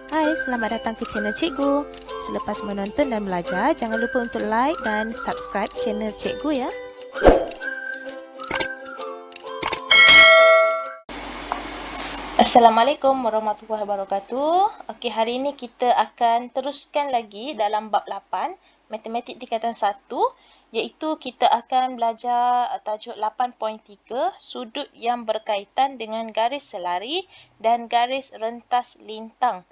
Hai, selamat datang ke channel Cikgu. Selepas menonton dan belajar, jangan lupa untuk like dan subscribe channel Cikgu ya. Assalamualaikum warahmatullahi wabarakatuh. Okey, hari ini kita akan teruskan lagi dalam bab 8, Matematik Tingkatan 1, iaitu kita akan belajar tajuk 8.3, sudut yang berkaitan dengan garis selari dan garis rentas lintang.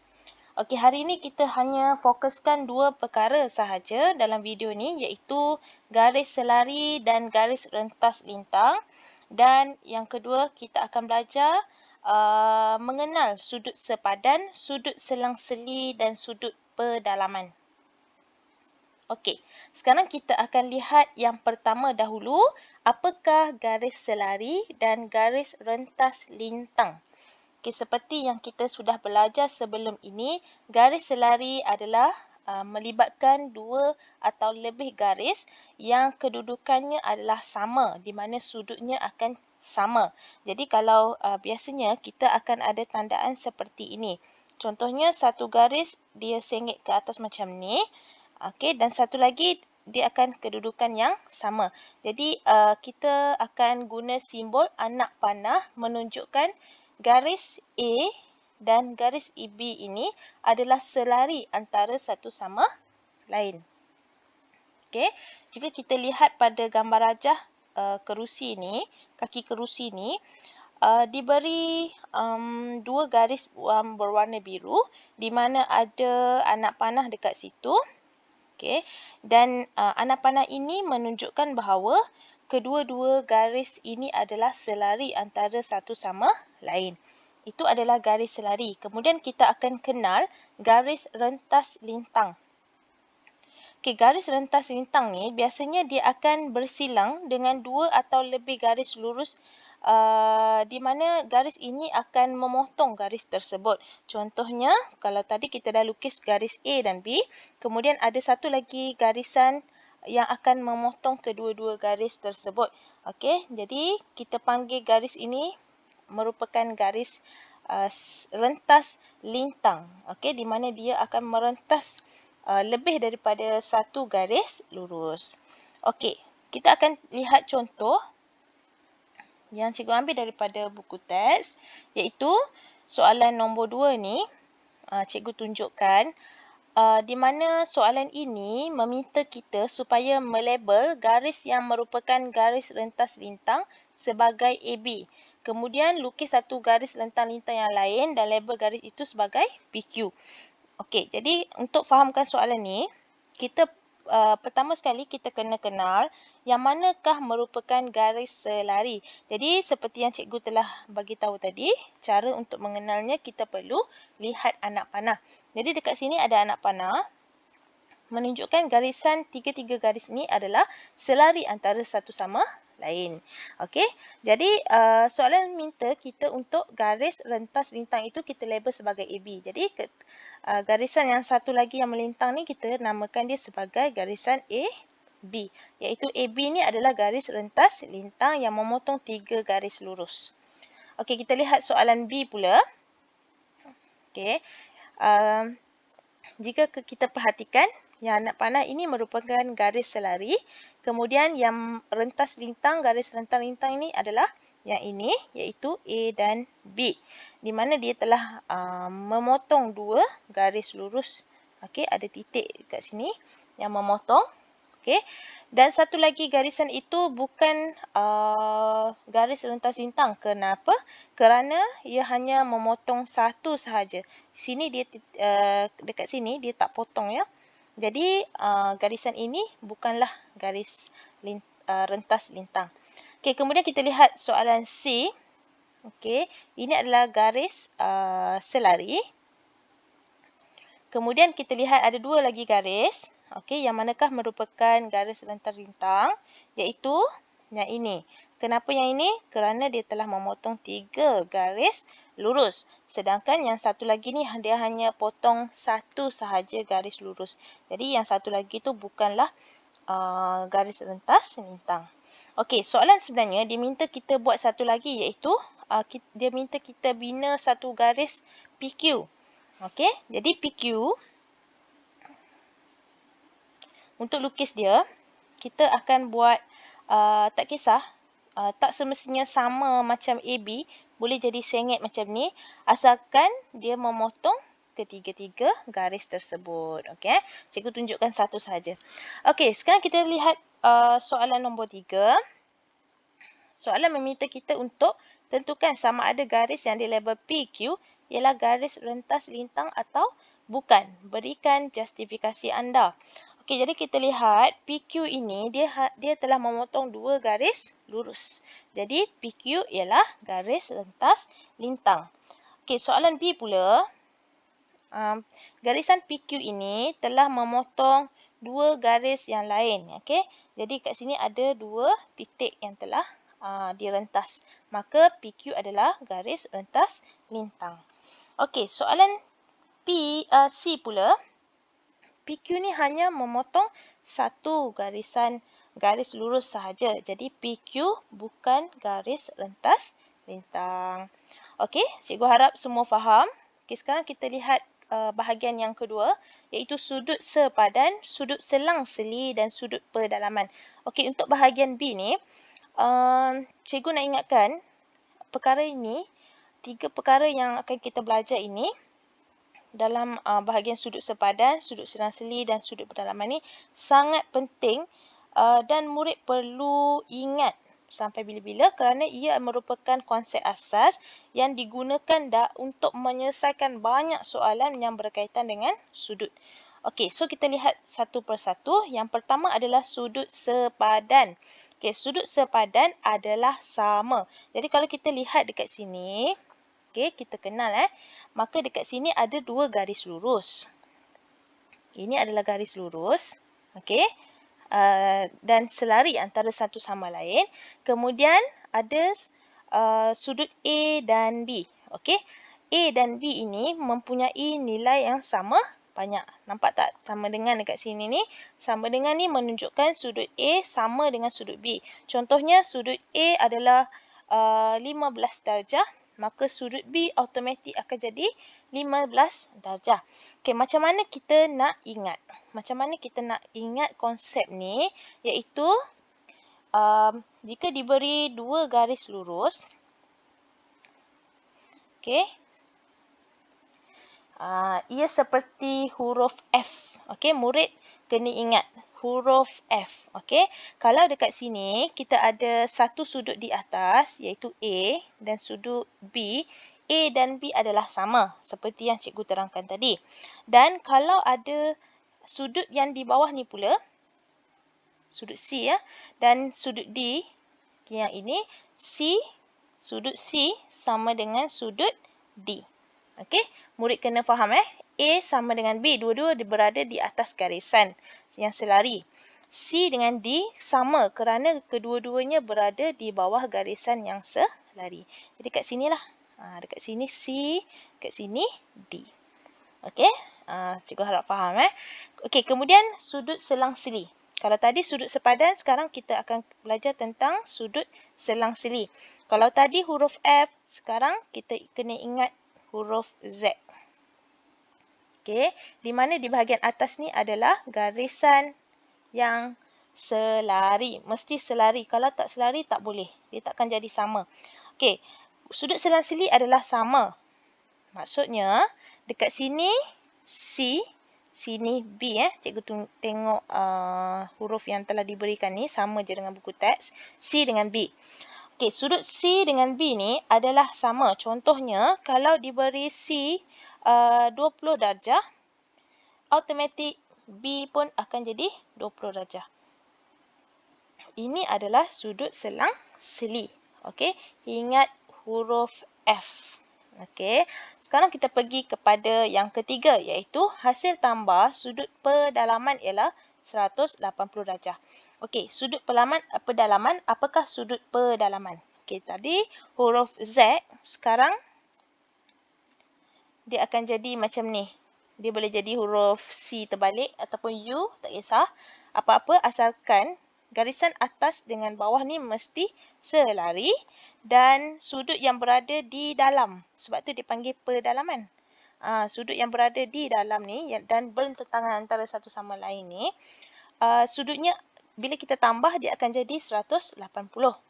Okey, hari ini kita hanya fokuskan dua perkara sahaja dalam video ni, iaitu garis selari dan garis rentas lintang. Dan yang kedua, kita akan belajar mengenal sudut sepadan, sudut selang-seli dan sudut pedalaman. Okey, sekarang kita akan lihat yang pertama dahulu, apakah garis selari dan garis rentas lintang. Okay, seperti yang kita sudah belajar sebelum ini, garis selari adalah melibatkan dua atau lebih garis yang kedudukannya adalah sama, di mana sudutnya akan sama. Jadi kalau biasanya kita akan ada tandaan seperti ini. Contohnya satu garis dia sengit ke atas macam ni. Okay, dan satu lagi dia akan kedudukan yang sama. Jadi kita akan guna simbol anak panah menunjukkan garis A dan garis B ini adalah selari antara satu sama lain. Okey, jika kita lihat pada gambar rajah kerusi ni, kaki kerusi ni, diberi dua garis berwarna biru di mana ada anak panah dekat situ. Okey, dan anak panah ini menunjukkan bahawa kedua-dua garis ini adalah selari antara satu sama lain. Itu adalah garis selari. Kemudian kita akan kenal garis rentas lintang. Okey, garis rentas lintang ni biasanya dia akan bersilang dengan dua atau lebih garis lurus di mana garis ini akan memotong garis tersebut. Contohnya, kalau tadi kita dah lukis garis A dan B, kemudian ada satu lagi garisan yang akan memotong kedua-dua garis tersebut. Okey, jadi kita panggil garis ini merupakan garis rentas lintang. Okey, di mana dia akan merentas lebih daripada satu garis lurus. Okey, kita akan lihat contoh yang cikgu ambil daripada buku teks, iaitu soalan nombor 2 ni, cikgu tunjukkan di mana soalan ini meminta kita supaya melabel garis yang merupakan garis rentas lintang sebagai AB. Kemudian lukis satu garis rentas lintang yang lain dan label garis itu sebagai PQ. Okey, jadi untuk fahamkan soalan ni, kita pertama sekali kita kena kenal yang manakah merupakan garis selari. Jadi seperti yang cikgu telah bagi tahu tadi, cara untuk mengenalnya kita perlu lihat anak panah. Jadi dekat sini ada anak panah menunjukkan garisan tiga-tiga garis ini adalah selari antara satu sama lain. Okey, jadi soalan minta kita untuk garis rentas lintang itu kita label sebagai AB. Jadi garisan yang satu lagi yang melintang ni kita namakan dia sebagai garisan AB. Iaitu AB ni adalah garis rentas lintang yang memotong tiga garis lurus. Okey, kita lihat soalan B pula. Okey, jika kita perhatikan, yang anak panah ini merupakan garis selari. Kemudian yang rentas lintang, garis rentas lintang ini adalah yang ini, iaitu A dan B. Di mana dia telah memotong dua garis lurus. Okey, ada titik kat sini yang memotong. Okey, dan satu lagi garisan itu bukan garis rentas lintang. Kenapa? Kerana ia hanya memotong satu sahaja. Sini dia dekat sini dia tak potong ya. Jadi garisan ini bukanlah garis rentas lintang. Okey, kemudian kita lihat soalan C. Okey, ini adalah garis selari. Kemudian kita lihat ada dua lagi garis. Okey, yang manakah merupakan garis rentas lintang, iaitu yang ini. Kenapa yang ini? Kerana dia telah memotong tiga garis lurus. Sedangkan yang satu lagi ni dia hanya potong satu sahaja garis lurus. Jadi yang satu lagi tu bukanlah garis rentas lintang. Okey, soalan sebenarnya dia minta kita buat satu lagi, iaitu dia minta kita bina satu garis PQ. Okey, jadi PQ untuk lukis dia, kita akan buat tak kisah, tak semestinya sama macam AB, boleh jadi sengit macam ni, asalkan dia memotong ketiga-tiga garis tersebut. Okey, cikgu tunjukkan satu sahaja. Okey, sekarang kita lihat soalan nombor 3. Soalan meminta kita untuk tentukan sama ada garis yang dilabel PQ ialah garis rentas lintang atau bukan. Berikan justifikasi anda. Okey, jadi kita lihat PQ ini dia telah memotong dua garis lurus. Jadi PQ ialah garis rentas lintang. Okey, soalan B pula. Garisan PQ ini telah memotong dua garis yang lain. Okey, jadi kat sini ada dua titik yang telah direntas. Maka PQ adalah garis rentas lintang. Okey, soalan C pula. PQ ni hanya memotong satu garis lurus sahaja. Jadi PQ bukan garis rentas lintang. Okey, cikgu harap semua faham. Okey, sekarang kita lihat bahagian yang kedua, iaitu sudut sepadan, sudut selang-seli dan sudut pedalaman. Okey, untuk bahagian B ni, cikgu nak ingatkan perkara ini, 3 perkara yang akan kita belajar ini dalam bahagian sudut sepadan, sudut selang-seli dan sudut pedalaman ni sangat penting dan murid perlu ingat sampai bila-bila kerana ia merupakan konsep asas yang digunakan untuk menyelesaikan banyak soalan yang berkaitan dengan sudut. Okey, so kita lihat satu persatu. Yang pertama adalah sudut sepadan. Okey, sudut sepadan adalah sama. Jadi kalau kita lihat dekat sini, okey, kita kenal maka dekat sini ada dua garis lurus. Ini adalah garis lurus. Okey. Dan selari antara satu sama lain. Kemudian ada sudut A dan B. Okey. A dan B ini mempunyai nilai yang sama banyak. Nampak tak? Sama dengan dekat sini ni. Sama dengan ni menunjukkan sudut A sama dengan sudut B. Contohnya sudut A adalah 15 darjah. Maka sudut B automatik akan jadi 15 darjah. Okey, macam mana kita nak ingat? Macam mana kita nak ingat konsep ni? Iaitu jika diberi dua garis lurus, okey, ia seperti huruf F. Okey, murid kena ingat huruf F. Okey, kalau dekat sini kita ada satu sudut di atas iaitu A dan sudut B, A dan B adalah sama seperti yang cikgu terangkan tadi. Dan kalau ada sudut yang di bawah ni pula, sudut C dan sudut D, yang ini sudut C sama dengan sudut D. Okey, murid kena faham A sama dengan B, dua-dua berada di atas garisan yang selari. C dengan D sama kerana kedua-duanya berada di bawah garisan yang selari. Jadi kat sinilah. Dekat sini C, kat sini D. Okey, cikgu harap faham Okey, kemudian sudut selang-seli. Kalau tadi sudut sepadan, sekarang kita akan belajar tentang sudut selang-seli. Kalau tadi huruf F, sekarang kita kena ingat huruf Z. Okey, di mana di bahagian atas ni adalah garisan yang selari. Mesti selari. Kalau tak selari, tak boleh. Dia takkan jadi sama. Okey, sudut selang-seli adalah sama. Maksudnya, dekat sini C, sini B. Cikgu tengok huruf yang telah diberikan ni sama je dengan buku teks. C dengan B. Okey, sudut C dengan B ni adalah sama. Contohnya, kalau diberi C 20 darjah, automatik B pun akan jadi 20 darjah. Ini adalah sudut selang-seli. Okey, ingat huruf F. Okey, sekarang kita pergi kepada yang ketiga iaitu hasil tambah sudut pedalaman ialah 180 darjah. Okey, sudut pedalaman, apakah sudut pedalaman? Okey, tadi huruf Z, sekarang dia akan jadi macam ni. Dia boleh jadi huruf C terbalik ataupun U, tak kisah. Apa-apa asalkan garisan atas dengan bawah ni mesti selari dan sudut yang berada di dalam. Sebab tu dipanggil pedalaman. sudut yang berada di dalam ni dan bertentangan antara satu sama lain ni, sudutnya bila kita tambah dia akan jadi 180.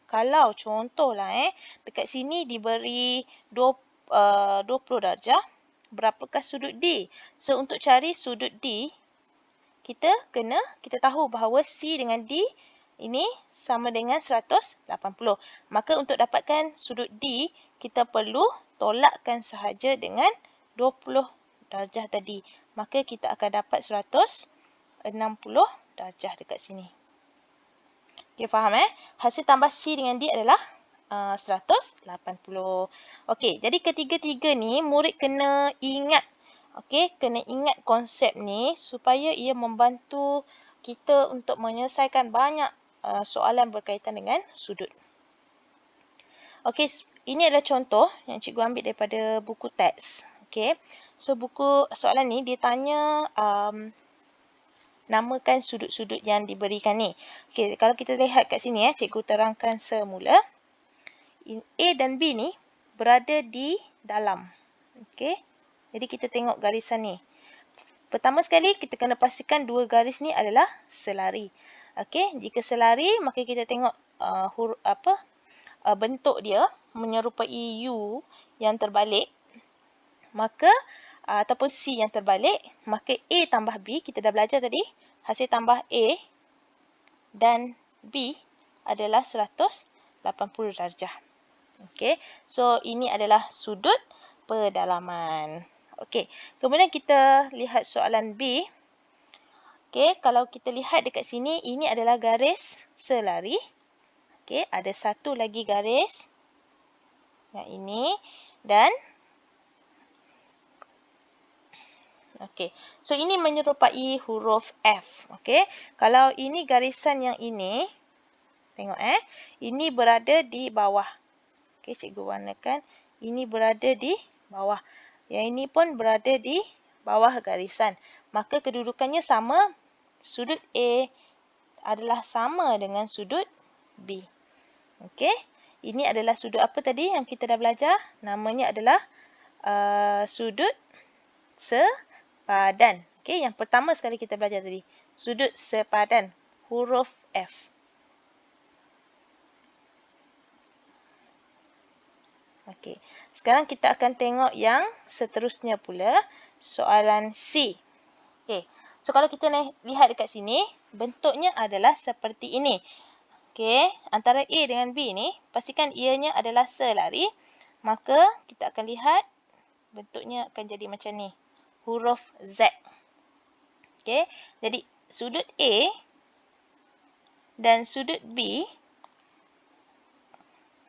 Kalau contohlah dekat sini diberi 20 darjah, berapakah sudut D? So untuk cari sudut D, kita tahu bahawa C dengan D ini sama dengan 180. Maka untuk dapatkan sudut D, kita perlu tolakkan sahaja dengan 20 darjah tadi. Maka kita akan dapat 160 darjah dekat sini. Okay, faham Hasil tambah C dengan D adalah 180. Okey, jadi ketiga-tiga ni murid kena ingat. Okey, kena ingat konsep ni supaya ia membantu kita untuk menyelesaikan banyak soalan berkaitan dengan sudut. Okey, ini adalah contoh yang cikgu ambil daripada buku teks. Okey, so buku soalan ni dia tanya namakan sudut-sudut yang diberikan ni. Okey, kalau kita lihat kat sini cikgu terangkan semula. A dan B ni berada di dalam. Okey, jadi kita tengok garisan ni. Pertama sekali kita kena pastikan dua garis ni adalah selari. Okey, jika selari maka kita tengok bentuk dia menyerupai U yang terbalik. Maka ataupun C yang terbalik, maka A tambah B, kita dah belajar tadi, hasil tambah A dan B adalah 180 darjah. Okey, so ini adalah sudut pedalaman. Okey, kemudian kita lihat soalan B. Okey, kalau kita lihat dekat sini, ini adalah garis selari. Okey, ada satu lagi garis yang ini dan okey, so ini menyerupai huruf F. Okey, kalau ini garisan yang ini, tengok ini berada di bawah. Okey, cikgu warnakan. Ini berada di bawah. Yang ini pun berada di bawah garisan. Maka kedudukannya sama. Sudut A adalah sama dengan sudut B. Okey, ini adalah sudut apa tadi yang kita dah belajar? Namanya adalah sudut sepadan. Okey, yang pertama sekali kita belajar tadi. Sudut sepadan. Huruf F. Okey, sekarang kita akan tengok yang seterusnya pula. Soalan C. Okey, so kalau kita lihat dekat sini, bentuknya adalah seperti ini. Okey, antara A dengan B ni, pastikan ianya adalah selari. Maka kita akan lihat bentuknya akan jadi macam ni. Huruf Z. Okey, jadi sudut A dan sudut B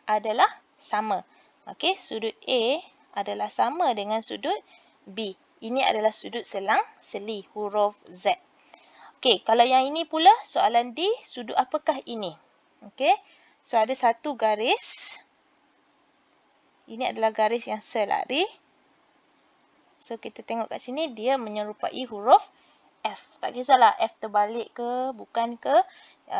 adalah sama. Okey, sudut A adalah sama dengan sudut B. Ini adalah sudut selang-seli, huruf Z. Okey, kalau yang ini pula, soalan D, sudut apakah ini? Okey, so ada satu garis. Ini adalah garis yang selari. So, kita tengok kat sini, dia menyerupai huruf F. Tak kisahlah F terbalik ke, bukan ke.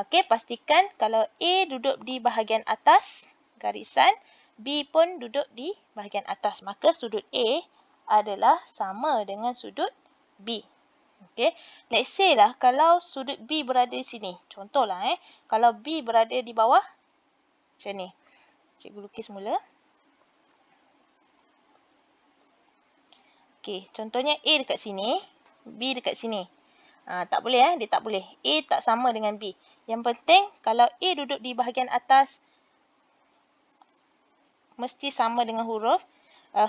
Okey, pastikan kalau A duduk di bahagian atas garisan, B pun duduk di bahagian atas. Maka sudut A adalah sama dengan sudut B. Okey, let's say lah kalau sudut B berada di sini. Contohlah kalau B berada di bawah macam ni. Cikgu lukis mula. Okey, contohnya A dekat sini, B dekat sini. Tak boleh dia tak boleh. A tak sama dengan B. Yang penting kalau A duduk di bahagian atas, mesti sama dengan huruf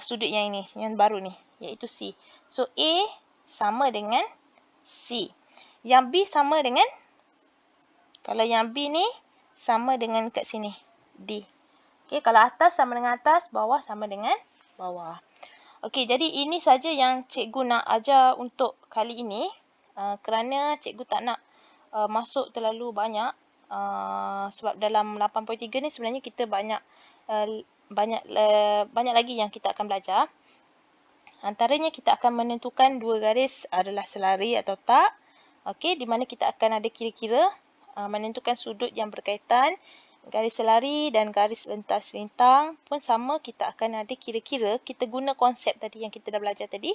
sudut yang ini, yang baru ni, iaitu C. So, A sama dengan C. Yang B sama dengan, kalau yang B ni sama dengan kat sini, D. Okey, kalau atas sama dengan atas, bawah sama dengan bawah. Okey, jadi ini saja yang cikgu nak ajar untuk kali ini. Kerana cikgu tak nak masuk terlalu banyak. Sebab dalam 8.3 ni sebenarnya kita banyak lagi yang kita akan belajar. Antaranya kita akan menentukan dua garis adalah selari atau tak. Okey, di mana kita akan ada kira-kira menentukan sudut yang berkaitan garis selari dan garis lentas lintang pun sama, kita akan ada kira-kira, kita guna konsep tadi yang kita dah belajar tadi.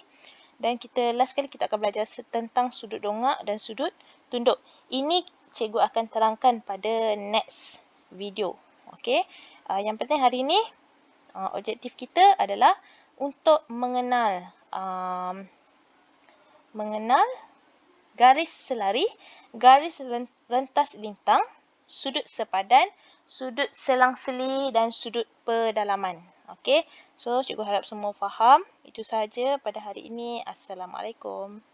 Dan kita last kali kita akan belajar tentang sudut dongak dan sudut tunduk. Ini cikgu akan terangkan pada next video. Okey. Yang penting hari ini objektif kita adalah untuk mengenal garis selari, garis rentas lintang, sudut sepadan, sudut selang-seli dan sudut pedalaman. Okey. So, cikgu harap semua faham. Itu sahaja pada hari ini. Assalamualaikum.